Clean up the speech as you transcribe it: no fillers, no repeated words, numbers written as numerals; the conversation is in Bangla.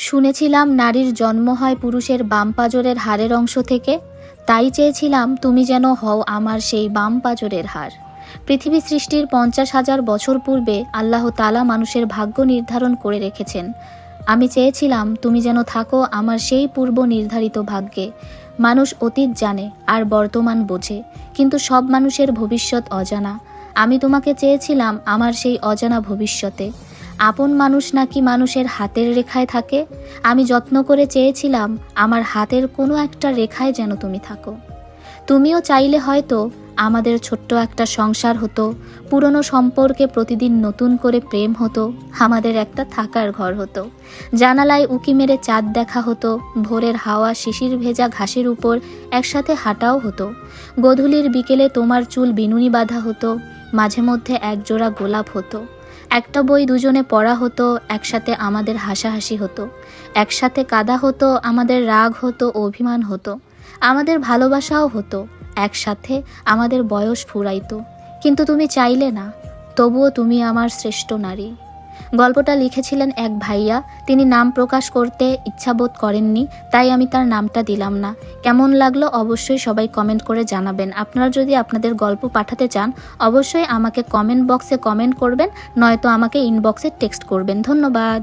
শুনেছিলাম নারীর জন্ম হয় পুরুষের বাম পাঁজরের হাড়ের অংশ থেকে, তাই চেয়েছিলাম তুমি যেন হও আমার সেই বাম পাঁজরের হাড়। পৃথিবী সৃষ্টির 50,000 বছর পূর্বে আল্লাহ তাআলা মানুষের ভাগ্য নির্ধারণ করে রেখেছেন। আমি চেয়েছিলাম তুমি যেন থাকো আমার সেই পূর্ব নির্ধারিত ভাগ্যে। মানুষ অতীত জানে আর বর্তমান বোঝে, কিন্তু সব মানুষের ভবিষ্যৎ অজানা। আমি তোমাকে চেয়েছিলাম আমার সেই অজানা ভবিষ্যতে। আপন মানুষ নাকি মানুষের হাতের রেখায় থাকে? আমি যত্ন করে চেয়েছিলাম আমার হাতের কোনো একটা রেখায় যেন তুমি থাকো। তুমিও চাইলে হয়তো আমাদের ছোট্ট একটা সংসার হতো, পুরনো সম্পর্কে প্রতিদিন নতুন করে প্রেম হতো, আমাদের একটা থাকার ঘর হতো, জানালায় উকি মেরে চাঁদ দেখা হতো, ভোরের হাওয়া শিশির ভেজা ঘাসের উপর একসাথে হাঁটাও হতো, গোধূলির বিকেলে তোমার চুল বিনুনি বাঁধা হতো, মাঝে মধ্যে একজোড়া গোলাপ হতো, একটা বই দুজনে পড়া হতো, একসাথে আমাদের হাসাহাসি হতো, একসাথে কাঁদা হতো, আমাদের রাগ হতো, অভিমান হতো, আমাদের ভালোবাসাও হতো, একসাথে আমাদের বয়স ফুরাইতো। কিন্তু তুমি চাইলে না, তবুও তুমি আমার শ্রেষ্ঠ নারী। গল্পটা লিখেছিলেন এক ভাইয়া, তিনি নাম প্রকাশ করতে ইচ্ছাবোধ করেননি, তাই আমি তার নামটা দিলাম না। কেমন লাগলো অবশ্যই সবাই কমেন্ট করে জানাবেন। আপনারা যদি আপনাদের গল্প পাঠাতে চান অবশ্যই আমাকে কমেন্ট বক্সে কমেন্ট করবেন, নয়তো আমাকে ইনবক্সে টেক্সট করবেন। ধন্যবাদ।